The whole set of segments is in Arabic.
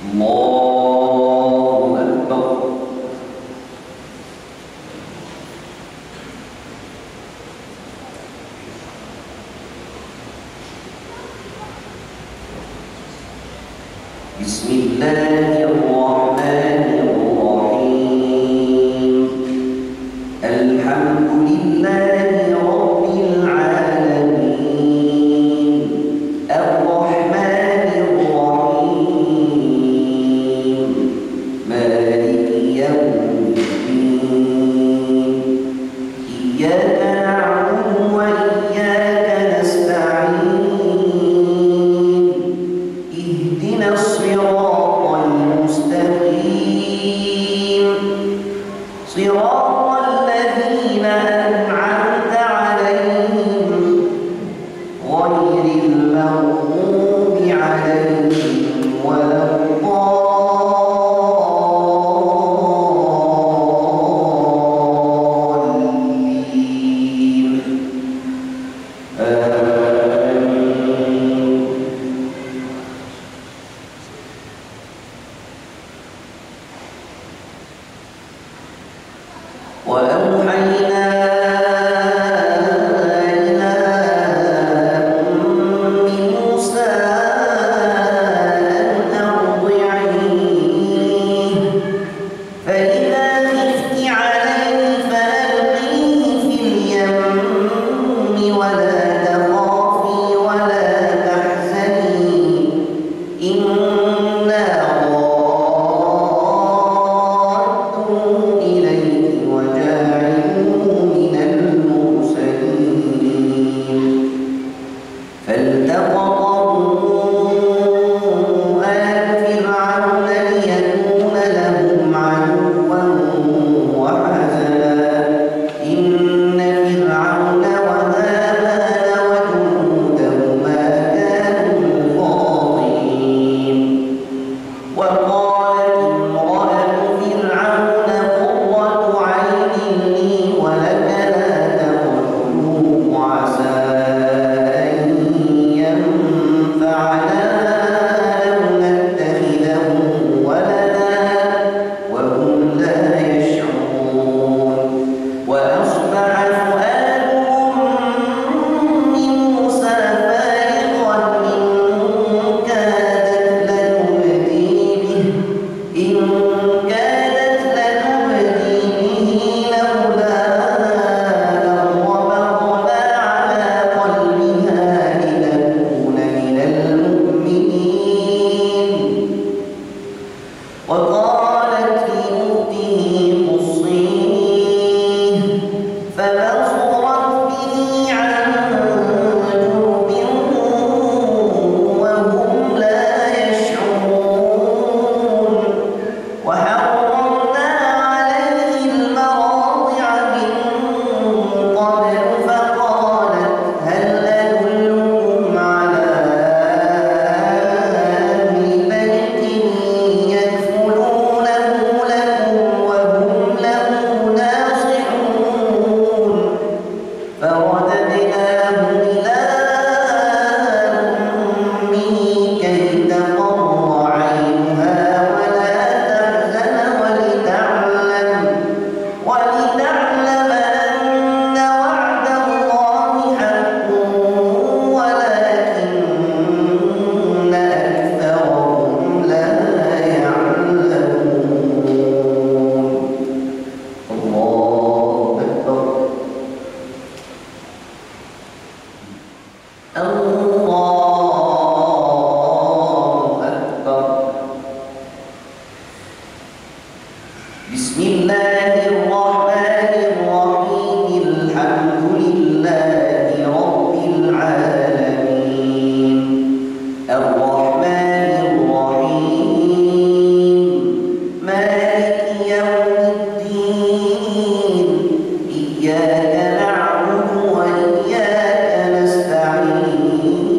الله أكبر. بسم الله الرحمن الرحيم. الحمد لله رب العالمين الرحمن الرحيم مالك يوم الدين إياك نعبد وإياك نستعين اهدنا الصراط المستقيم صراط الذين أنعمت عليهم غير المغضوب عليهم ولا الضالين آمين. وأوحينا إلى أم موسى أن أرضعيه فإذا خفت عليه فألقيه في اليم ولا تخافي ولا تحزني إنا رادوه إليك وجاعلوه من المرسلين فالتقطه آل فرعون ليكون لهم عدوا وحزنا إن فرعون وهامان وجنودهما كانوا خاطئين وقالت امرأة فرعون قرة عين لي ولك لا تقتلوه عسى أن ينفعنا أو نتخذه ولدا وهم لا يشعرون وأصبح فؤاد أم موسى فارغا إن كادت لتبدي به لولا أن ربطنا على قلبها لتكون من المؤمنين وقالت لأخته قصيه فبصرت به عن جنب وهم لا يشعرون وحرمنا عليه المراضع من قبل فقالت هل أدلكم على أهل بيت يكفلونه لكم وهم له ناصحون فرددناه إلى أمه كي تقر عينها ولا تحزن ولتعلم أن وعد الله حق ولكن أكثرهم لا يعلمون. الله أكبر. الله أكبر. بسم الله الرحمن الرحيم الحمد لله رب العالمين الرحمن الرحيم مالك يوم الدين إياك نعبد وإياك نستعين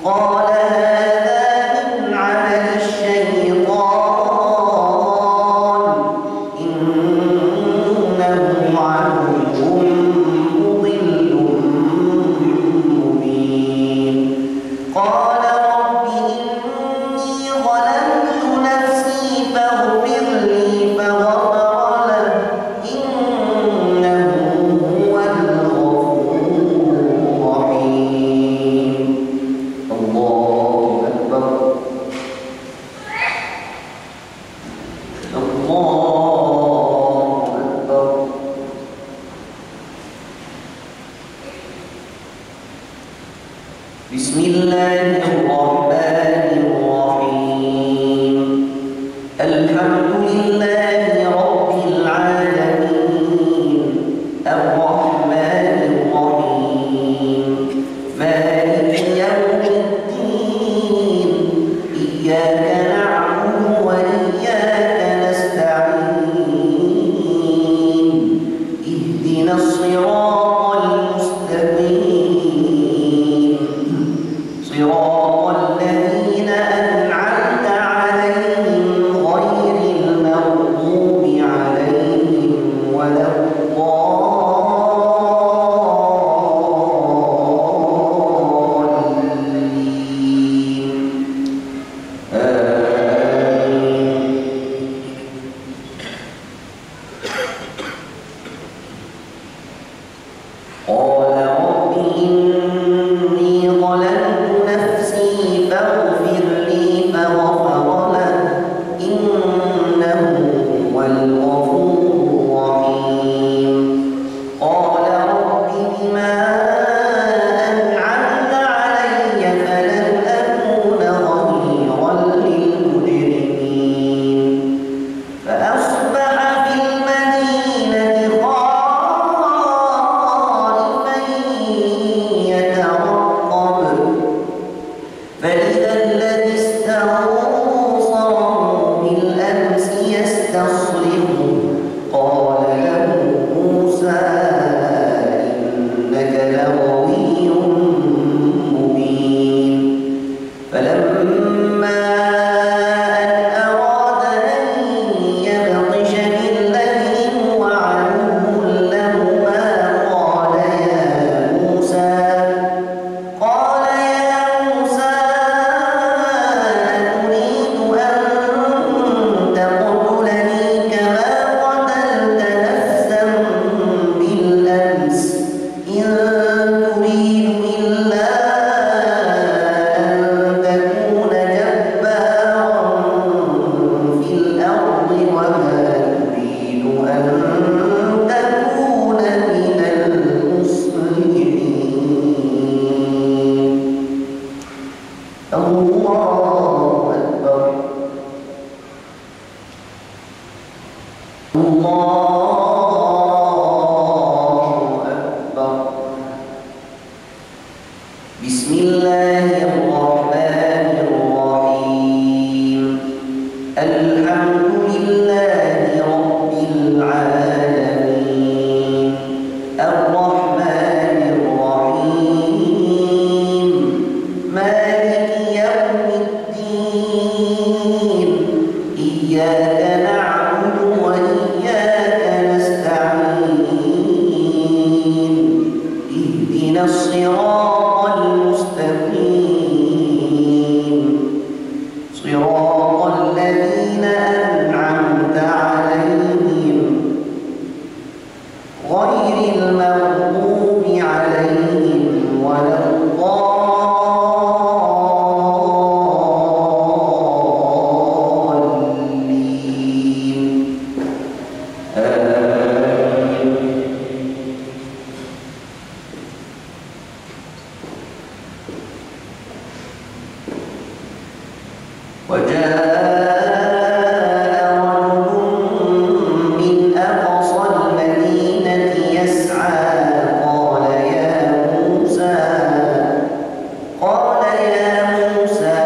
قال هذا من عمل الشيطان إنه عدو مضل مبين قال رب إني ظلمت نفسي فاغفر لي فغفر له إنه هو الغفور الرحيم. الله أكبر. الله أكبر. بسم الله الرحمن الرحيم. الحمد لله رب العالمين الرحمن الرحيم مالك يوم الدين إياك نعبد وإياك نستعين اهدنا الصراط المستقيم صراط الذين أنعمت عليهم غير المغضوب عليهم ولا الضالين آمين. قال رب إني ظلمت نفسي فاغفر لي فغفر له إنه هو الغفور الرحيم قال رب بما أنعمت علي فلن أكون ظهيرا للمجرمين فأصبح في المدينة خائفا يترقب فإذا الذي استنصره بالأمس يستصرخه قال له موسى إنك لغوي مبين فلما أن أراد أن يبطش بالذي هو عدو لهما قال يا موسى أتريد أن تقتلني كما قتلت نفسا بالأمس إن تريد إلا أن تكون جبارا في الأرض وما تريد أن تكون من المصلحين. الله أكبر. الله أكبر. بسم الله الرحمن الرحيم. الحمد لله رب العالمين الرحمن الرحيم مالك يوم الدين إياك نعبد وإياك نستعين اهدنا الصراط المستقيم صراط الذين أنعمت عليهم غير المغضوب عليهم ولا الضالين آمين. وجاء رجل من أقصى المدينة يسعى قال يا موسى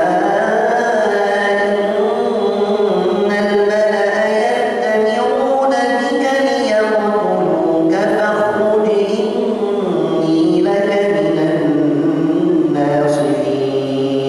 إن الملأ يأتمرون بك ليقتلوك فاخرج إني لك من الناصحين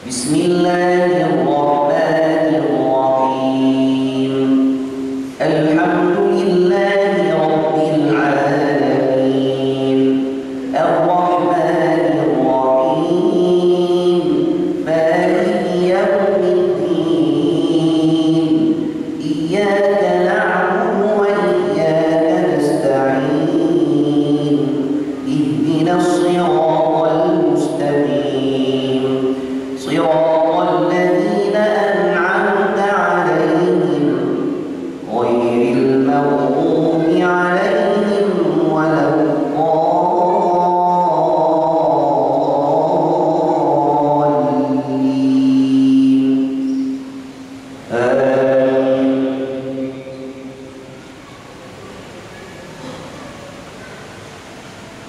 بسم الله الرحمن الرحيم الحمد لله رب العالمين الرحمن الرحيم مالك يوم الدين إياك نعبد وإياك نستعين اهدنا الصراط المستقيم صراط الذين أنعمت عليهم غير المغضوب عليهم ولا الضالين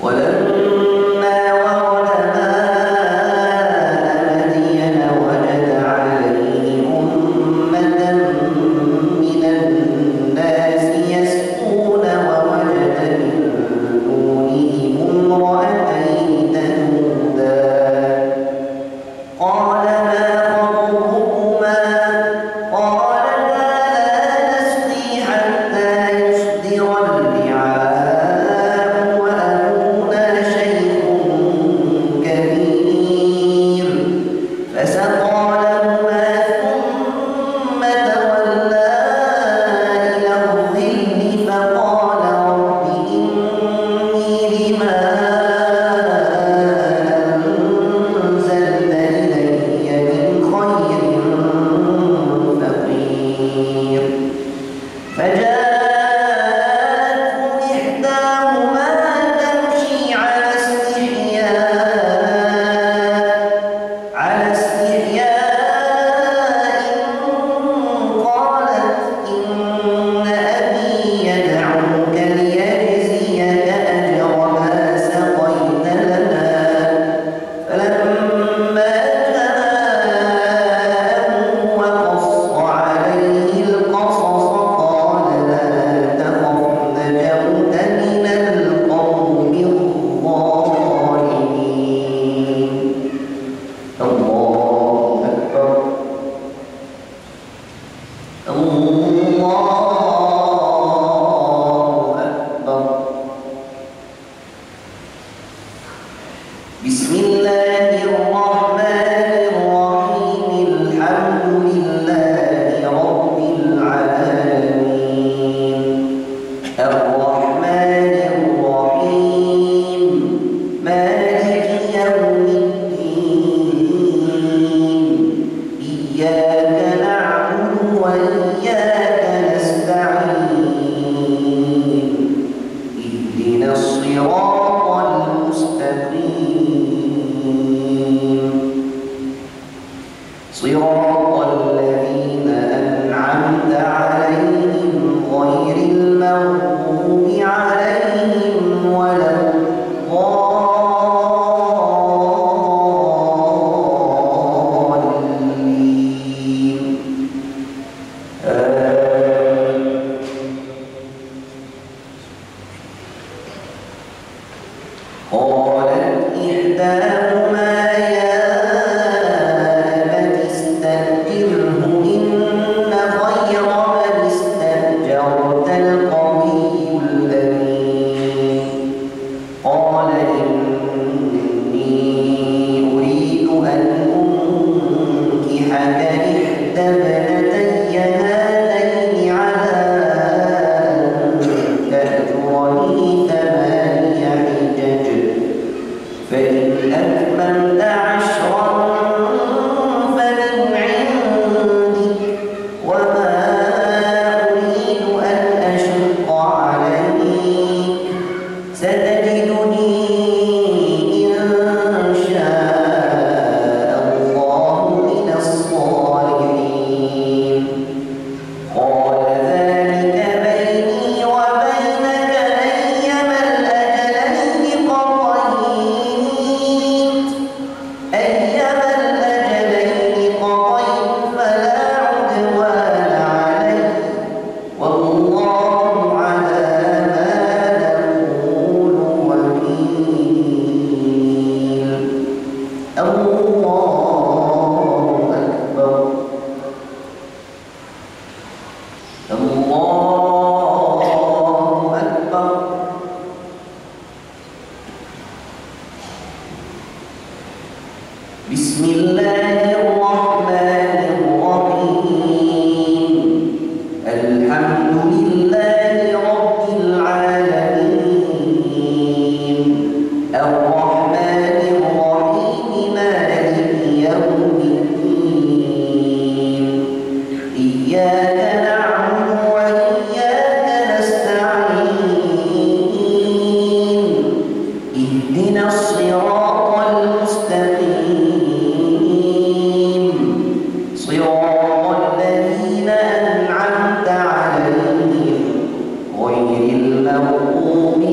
ولما ورد ماء مدين وجد عليه أمة من الناس يسقون ووجد من دونهم امرأتين تذودان قال ما خطبكما قالتا لا نسقي حتى يصدر الرعاء وأبونا شيخ كبير فسقى لهما ثم تولى إلى الظل فقال رب إني لما أنزلت إلي من خير فقير فجاءته إحداهما تمشي على استحياء قالت إن أبي يدعوك ليجزيك أجر ما سقيت لنا فلما جاءه وقص عليه القصص قال لا تخف نجوت من القوم الظالمين الله أكبر الله أكبر بسم الله الرحمن الرحيم الحمد لله رب العالمين الرحمن الرحيم مالك يوم الدين إياك نعبد وإياك نستعين اهدنا الصراط المستقيم صراط الذين أنعمت عليهم غير المغضوب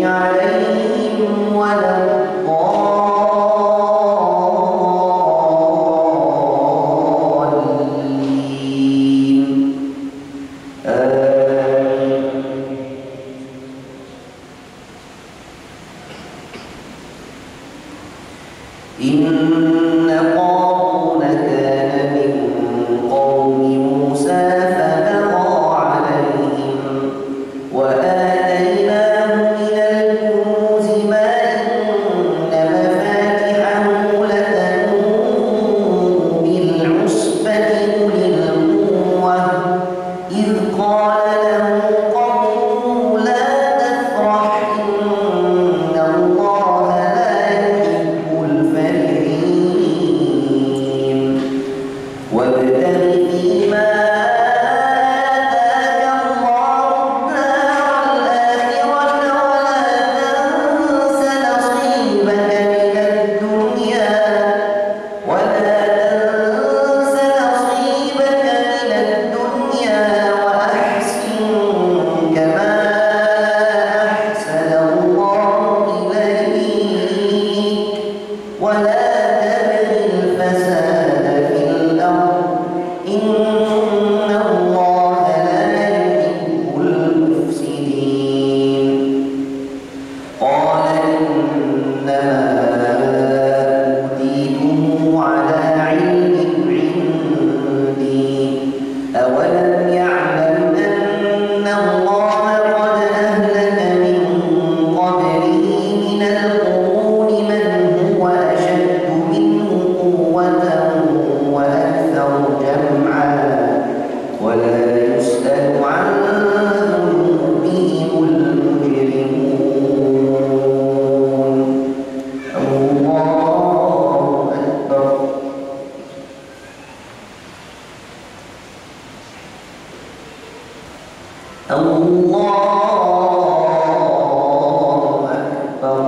عليهم ولا إن قارون كان من قوم موسى فبغى عليهم وآتيناه من الكنوز ما إن مفاتحه لتنوء بالعصبة أولي القوة إذ قال له قومه لا تفرح إن الله لا يحب الفرحين وابتغ فيما آتاك الله الدار الآخرة ولا تنس نصيبك من الدنيا وأحسن كما أحسن الله إليك ولا تبغ الفساد في الأرض إن الله لا يحب المفسدين قال إنما أوتيته على علم عندي أولم يعلم أن الله قد أهلك من قبله من القرون من هو أشد منه قوة وأكثر جمعا ولا يسأل عن ذنوبهم المجرمون الله أكبر الله أكبر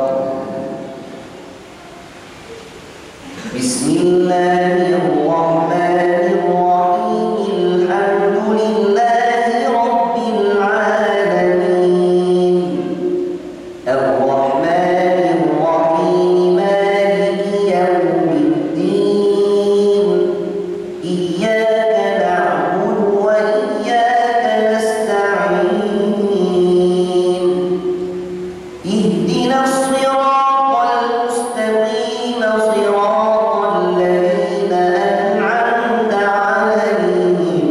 بسم الله الرحمن الرحيم الحمد لله رب العالمين الرحمن الرحيم مالك يوم الدين إياك نعبد وإياك نستعين اهدنا الصراط المستقيم صراط الذين أنعمت عليهم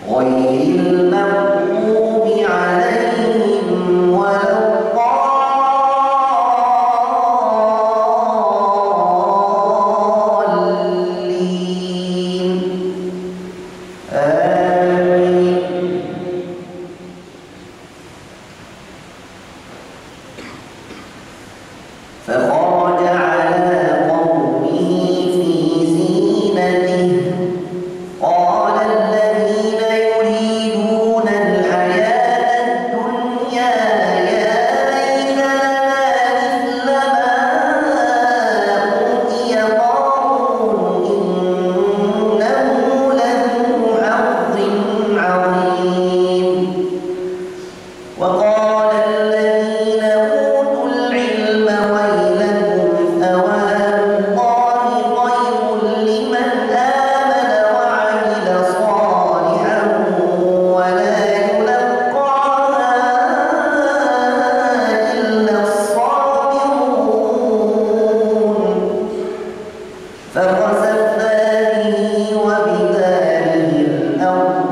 غير المغضوب عليهم ولا الضالين آمين فخرج على قومه في زينته قال الذين يريدون الحياة الدنيا يا ليت لنا مثل ما أوتي قارون إنه لذو حظ عظيم وقال الذين أوتوا العلم ويلكم ثواب الله خير لمن آمن وعمل صالحا ولا يلقاها إلا الصابرون فخسفنا به وبداره الأرض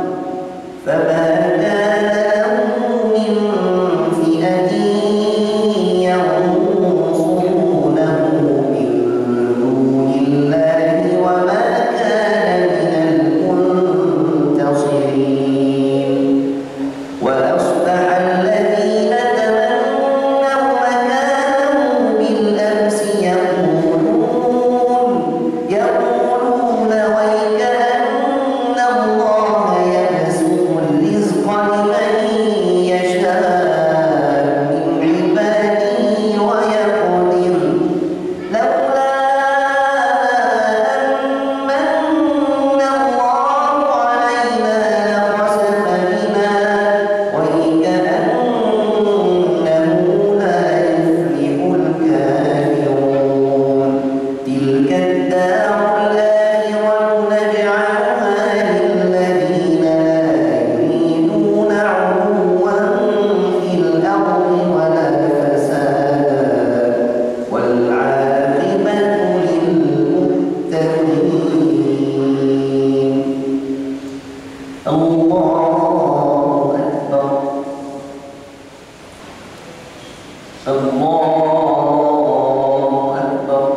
فما كان له من الله أكبر.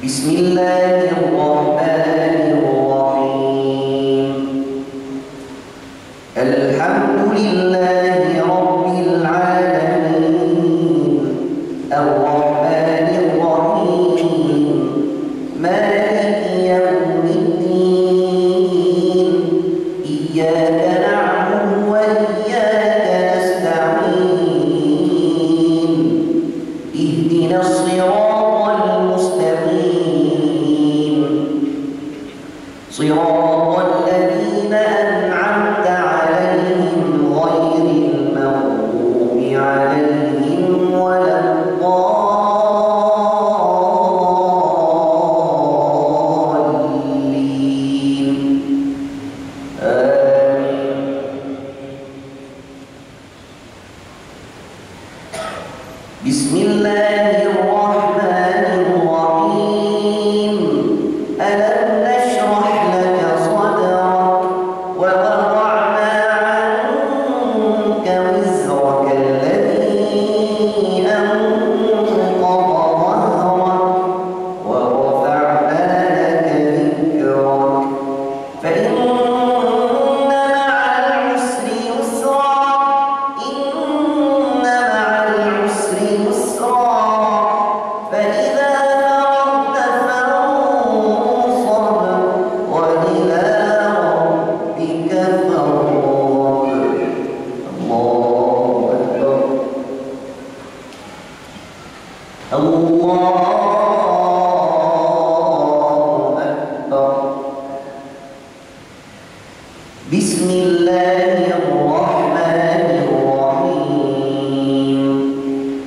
بسم الله الرحمن الرحيم. الحمد لله رب العالمين الرحمن الرحيم مالك يوم الدين إياك نعبد وإياك نستعين اهدنا الصراط المستقيم صراط الذين أنعمت عليهم غير المغضوب عليهم ولا الضالين آمين. بسم الله الرحمن الرحيم. ألم نشرح لك صدرك ووضعنا عنك وزرك الذي أنقض ظهرك ورفعنا لك ذكرك فإن مع العسر يسرا إن مع العسر يسرا فإذا فرغت فانصب وإلى ربك فارغب. الله أكبر. الله أكبر. بسم الله الرحمن الرحيم.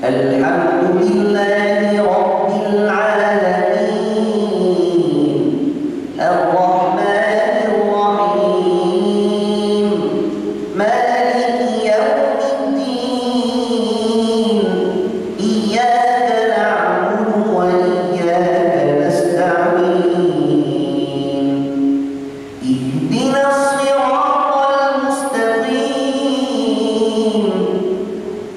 الحمد لله رب العالمين الرحمن الرحيم مالك يوم الدين إياك نعبد وإياك نستعين اهدنا الصراط المستقيم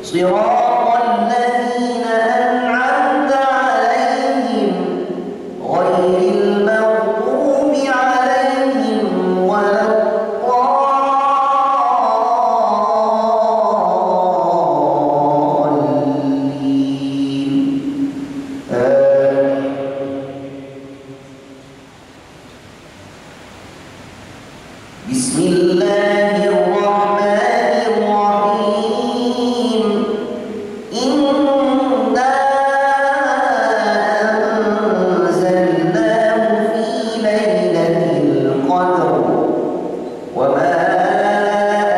صراط الذين أنعمت عليهم غير المغضوب عليهم ولا الضالين آمين. بسم الله الرحمن الرحيم. إنا أنزلناه في ليلة القدر وما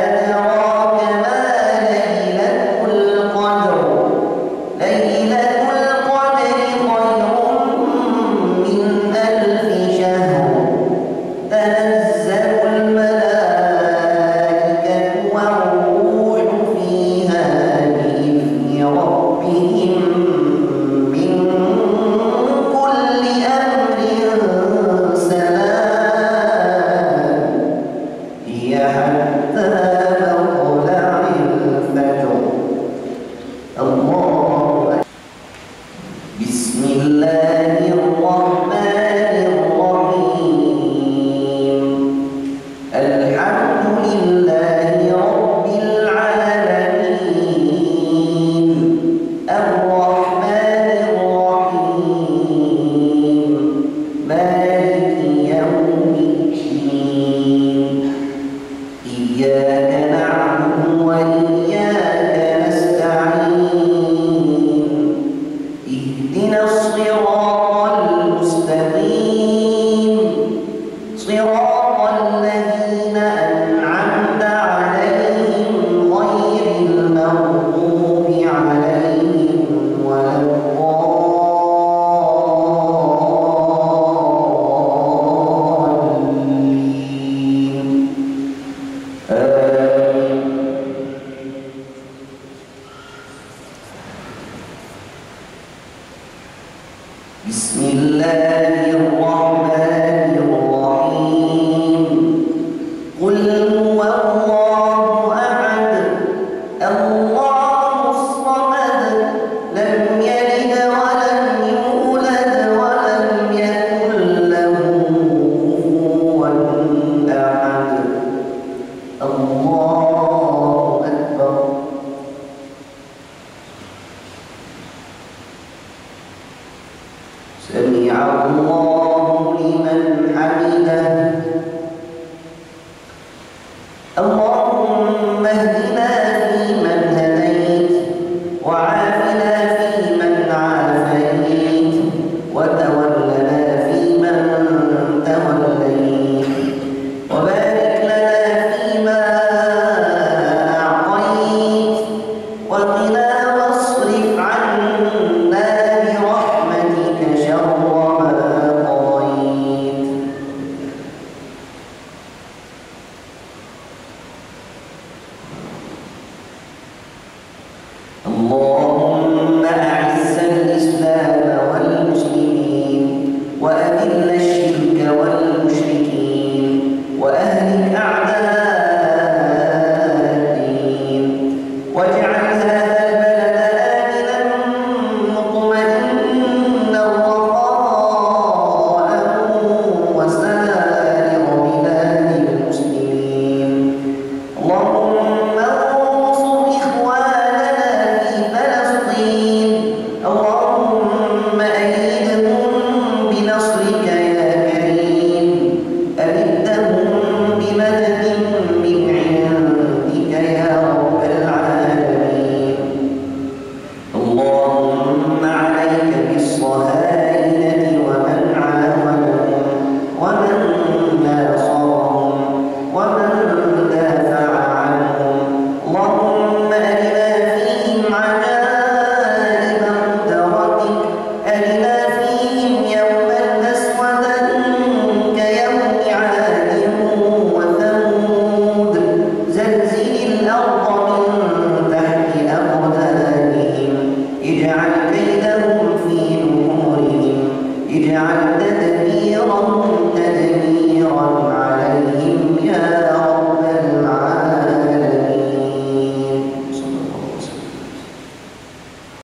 أدراك ما ليلة القدر ليلة القدر خير من ألف شهر تنزل الملائكة والروح فيها بإذن ربهم من كل أمر سلام هي حتى مطلع الفجر. الله أكبر. بسم الله الرحمن الرحيم. الحمد لله رب العالمين الرحمن الرحيم مالك يوم الدين إياك نعبد وإياك نستعين اهدنا الصراط المستقيم صراط الذين أنعمت عليهم غير المغضوب عليهم ولا الضالين آمين. بسم الله الرحمن سمع الله لمن حمده. اللهم اهدنا فيمن هديت، وعافنا فيمن عافيت، وتولنا فيمن توليت، وبارك لنا فيما أعطيت، وقنا واصرف عنا برحمتك شر ما قضيت. اللهم أعز الإسلام والمسلمين، وأذل الشرك والمشركين، وأهلك أعداء الدين، واجعل هذا البلد آمنا مطمئنا رخاء وسائر بلاد المسلمين. اللهم انصر إخواننا في فلسطين، اللهم أيدهم بنصرك يا كريم، أمدهم بمدد من عندك يا رب العالمين. اللهم عليك بالصهاينة ومن عاونهم ومن ناصرهم ومن دافع عنهم. اللهم أرنا فيهم عجائب قدرتك، أرنا فيهم يوما أسودا كيوم عاد وثمود، زلزل الأرض من تحت أقدامهم، اجعل كيدهم في نحورهم، اجعل تدبيرهم تدميرا.